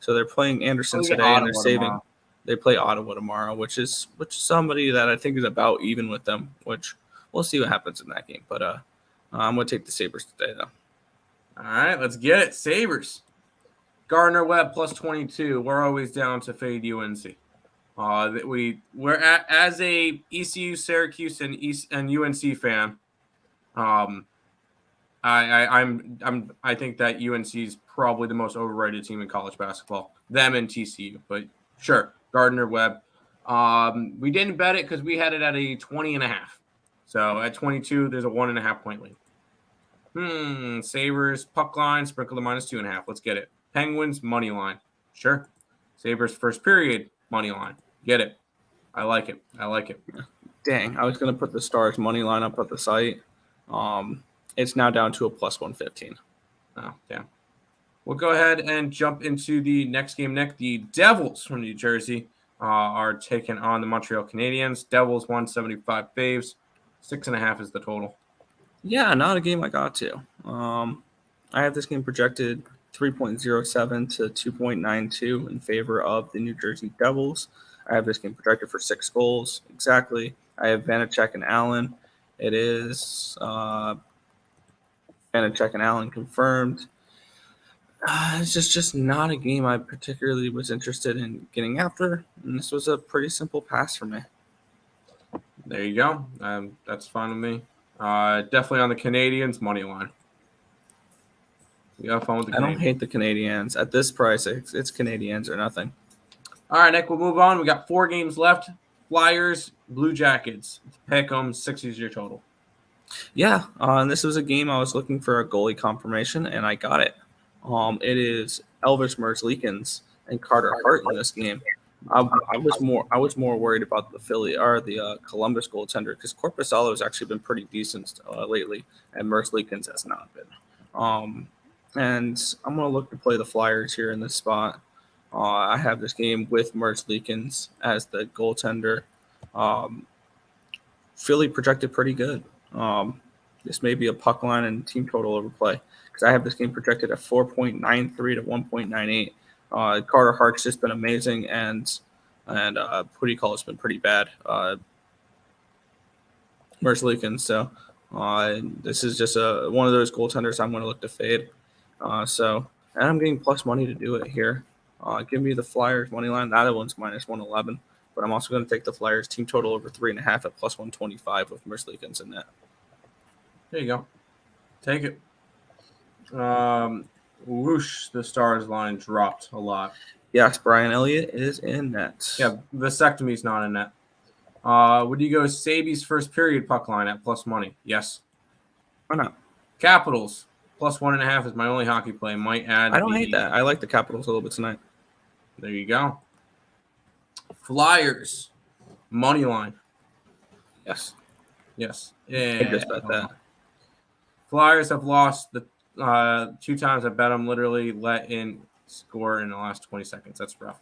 they're playing Anderson today, and they're saving. Tomorrow. They play Ottawa tomorrow, which is somebody that I think is about even with them. Which we'll see what happens in that game. But I'm going to take the Sabres today, though. All right, let's get it. Sabres. Gardner Webb plus 22. We're always down to fade UNC. We're as a ECU, Syracuse, and UNC fan. I think that UNC is probably the most overrated team in college basketball. Them and TCU, but sure, Gardner Webb. We didn't bet it because we had it at a 20.5. So at 22, there's a 1.5 point lead. Sabres puck line, sprinkle the minus 2.5. Let's get it. Penguins money line. Sure. Sabres first period money line. Get it. I like it. Dang, I was going to put the Stars money line up at the site. It's now down to a plus 115. Oh, damn. We'll go ahead and jump into the next game, Nick. The Devils from New Jersey are taking on the Montreal Canadiens. Devils 175 faves. 6.5 is the total. Yeah, not a game I got to. I have this game projected 3.07 to 2.92 in favor of the New Jersey Devils. I have this game projected for 6 goals exactly. I have Vanacek and Allen. It is Vanacek and Allen confirmed. It's just not a game I particularly was interested in getting after, and this was a pretty simple pass for me. There you go. That's fine with me. Definitely on the Canadiens money line. You have fun with the I don't game. hate the Canadiens. At this price, it's Canadiens or nothing. All right, Nick, we'll move on. We got 4 games left. Flyers, Blue Jackets. Pick 'em, 6 is your total. Yeah, and this was a game I was looking for a goalie confirmation, and I got it. It is Elvis Merzlikins and Carter Hart in this game. I was more worried about the Philly or the Columbus goaltender because Korpisalo has actually been pretty decent lately, and Merzlikins has not been. And I'm gonna look to play the Flyers here in this spot. I have this game with Merzlikins as the goaltender. Um, Philly projected pretty good. This may be a puck line and team total overplay because I have this game projected at 4.93 to 1.98. Carter Hart's just been amazing, and Putty has been pretty bad. Merzlikins, so this is just one of those goaltenders I'm going to look to fade. And I'm getting plus money to do it here. Give me the Flyers money line. That one's minus 111. But I'm also going to take the Flyers team total over 3.5 at plus 125 with Merzlikins in that. There you go. Take it. Whoosh, the Stars line dropped a lot. Yes, Brian Elliott is in net. Yeah, vasectomy's not in net. Would you go Sabi's first period puck line at plus money? Yes. Why not? Capitals, plus 1.5 is my only hockey play. Might add. I don't hate that. I like the Capitals a little bit tonight. There you go. Flyers, money line. Yes. Yes. I Yeah. just bet that. Flyers have lost the 2 times I bet them. Literally let in score in the last 20 seconds. That's rough.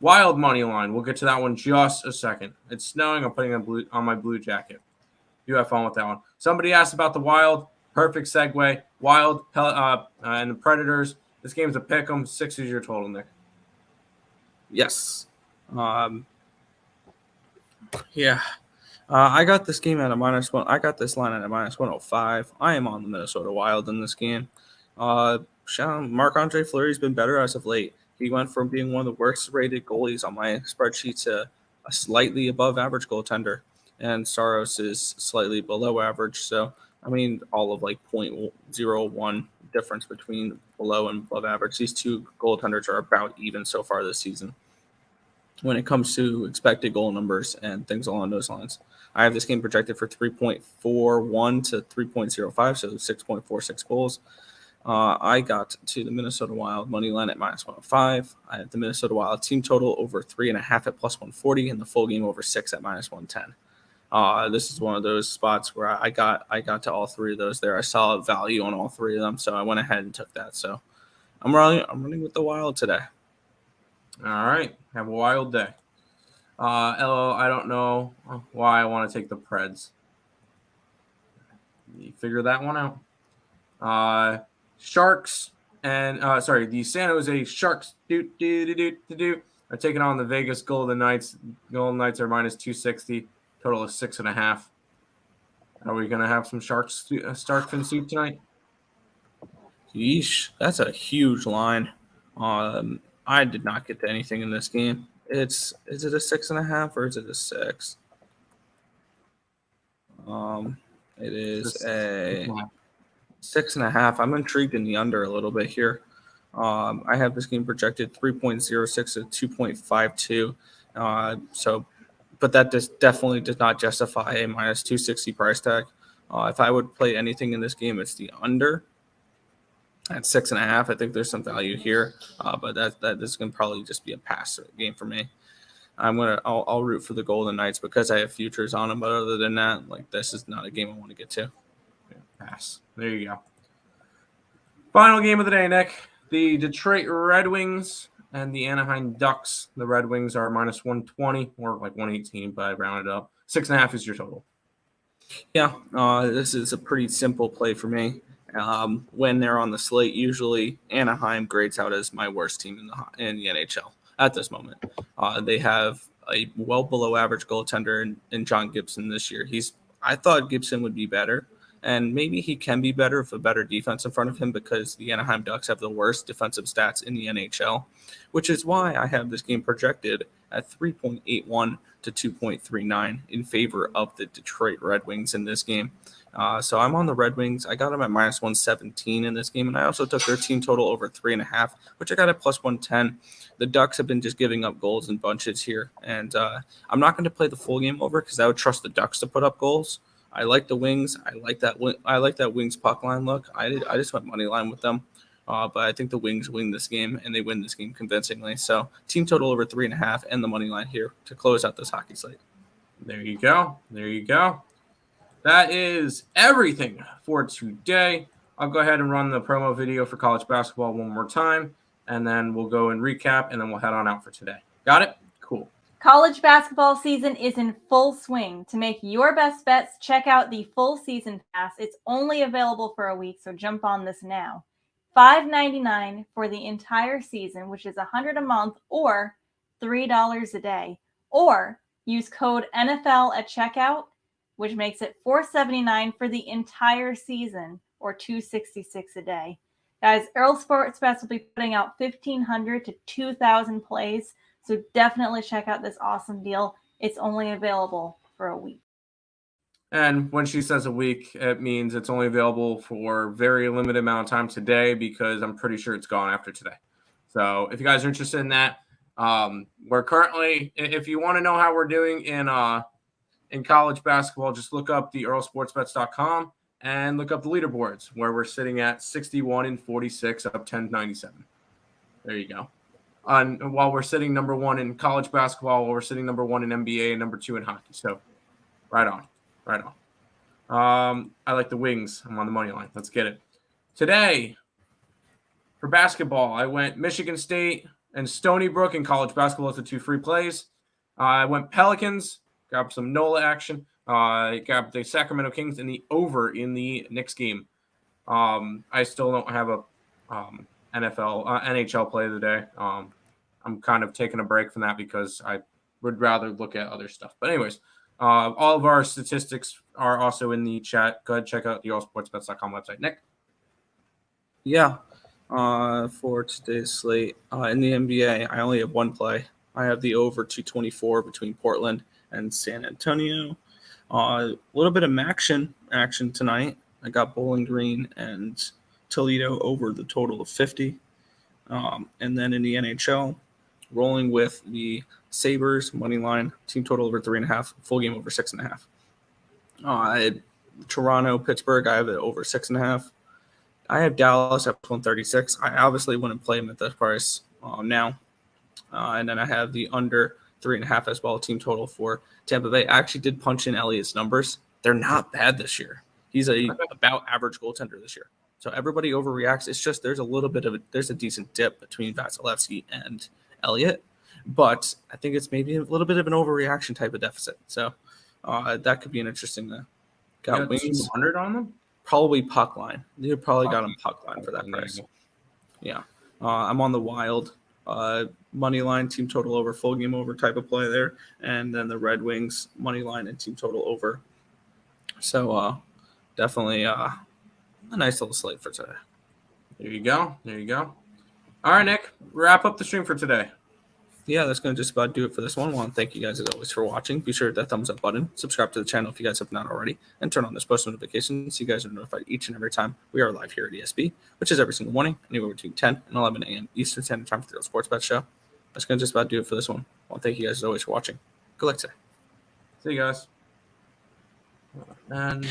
Wild money line. We'll get to that one just a second. It's snowing. I'm putting on my blue jacket. You have fun with that one. Somebody asked about the Wild. Perfect segue. Wild and the Predators. This game's a pick 'em. 6 is your total, Nick. Yes. Yeah. I got this game at a minus 1. I got this line at a minus 105. I am on the Minnesota Wild in this game. Marc-Andre Fleury's been better as of late. He went from being one of the worst rated goalies on my spreadsheet to a slightly above average goaltender, and Saros is slightly below average. So, I mean, all of like 0.01 difference between below and above average. These two goaltenders are about even so far this season when it comes to expected goal numbers and things along those lines. I have this game projected for 3.41 to 3.05, so 6.46 goals. I got to the Minnesota Wild money line at minus 105. I have the Minnesota Wild team total over 3.5 at plus 140, and the full game over 6 at minus 110. This is one of those spots where I got to all 3 of those there. I saw value on all 3 of them, so I went ahead and took that. So I'm running with the Wild today. All right. Have a wild day. LO, I don't know why I want to take the Preds. You figure that one out. Sharks and the San Jose Sharks are taking on the Vegas Golden Knights. Golden Knights are minus 260. Total is 6.5. Are we gonna have some shark fin soup tonight? Yeesh, that's a huge line. I did not get to anything in this game. Is it a 6.5 or is it a 6? It is a 6.5. I'm intrigued in the under a little bit here. I have this game projected 3.06 to 2.52. But that definitely does not justify a minus 260 price tag. If I would play anything in this game, it's the under at 6.5. I think there's some value here, but that is going to probably just be a pass game for me. I'll root for the Golden Knights because I have futures on them, but other than that, like this is not a game I want to get to. Yeah, pass. There you go. Final game of the day, Nick. The Detroit Red Wings and the Anaheim Ducks. The Red Wings are minus 120 or like 118, but I rounded up. 6.5 is your total. Yeah, this is a pretty simple play for me. When they're on the slate, usually Anaheim grades out as my worst team in the NHL at this moment. They have a well below average goaltender in John Gibson this year. I thought Gibson would be better, and maybe he can be better with a better defense in front of him because the Anaheim Ducks have the worst defensive stats in the NHL, which is why I have this game projected at 3.81 to 2.39 in favor of the Detroit Red Wings in this game. So I'm on the Red Wings. I got them at minus 117 in this game, and I also took their team total over 3.5, which I got at plus 110. The Ducks have been just giving up goals in bunches here, and I'm not going to play the full game over because I would trust the Ducks to put up goals. I like the Wings. I like that Wings puck line look. I just went money line with them. But I think the Wings win this game, and they win this game convincingly. So team total over 3.5 and the money line here to close out this hockey slate. There you go. There you go. That is everything for today. I'll go ahead and run the promo video for college basketball one more time, and then we'll go and recap, and then we'll head on out for today. Got it? Cool. College basketball season is in full swing. To make your best bets, check out the full season pass. It's only available for a week, so jump on this now. $5.99 for the entire season, which is $100 a month or $3 a day. Or use code NFL at checkout, which makes it $4.79 for the entire season or $2.66 a day. Guys, Earle Sportsbets will be putting out 1,500 to 2,000 plays, so definitely check out this awesome deal. It's only available for a week. And when she says a week, it means it's only available for a very limited amount of time today, because I'm pretty sure it's gone after today. So if you guys are interested in that, we're currently, if you want to know how we're doing in college basketball, just look up the earlesportsbets.com and look up the leaderboards, where we're sitting at 61-46 up 1097. There you go. While we're sitting number one in college basketball, while we're sitting number one in NBA and number two in hockey. So right on. Right on. I like the Wings. I'm on the money line. Let's get it. Today, for basketball, I went Michigan State and Stony Brook in college basketball as the two free plays. I went Pelicans, got some NOLA action. I got the Sacramento Kings in the over in the Knicks game. I still don't have a NHL play of the day. I'm kind of taking a break from that because I would rather look at other stuff. But anyways, all of our statistics are also in the chat. Go ahead, check out the allsportsbets.com website. Nick? Yeah. For today's slate, in the NBA, I only have one play. I have the over 224 between Portland and San Antonio. A little bit of action tonight. I got Bowling Green and Toledo over the total of 50. And then in the NHL, rolling with the Sabres money line, team total over 3.5, full game over 6.5. Toronto, Pittsburgh, I have it over 6.5. I have Dallas at 136. I obviously wouldn't play them at this price now. And then I have the under 3.5 as well, team total for Tampa Bay. I actually did punch in Elliott's numbers. They're not bad this year. He's about average goaltender this year. So everybody overreacts. It's just there's a decent dip between Vasilevsky and Elliott. But I think it's maybe a little bit of an overreaction type of deficit. So that could be an interesting Got Wings 200 on them? Probably puck line. You probably got him puck line for that price. Yeah. I'm on the Wild money line, team total over, full game over type of play there. And then the Red Wings money line and team total over. So definitely a nice little slate for today. There you go. There you go. All right, Nick, wrap up the stream for today. Yeah, that's going to just about do it for this one. I want to thank you guys as always for watching. Be sure to hit that thumbs up button, subscribe to the channel if you guys have not already, and turn on those post notifications so you guys are notified each and every time we are live here at ESB, which is every single morning, anywhere between 10 and 11 a.m. Eastern Standard Time for the Earle Sports Bet Show. That's going to just about do it for this one. I want to thank you guys as always for watching. Good luck today. See you guys. And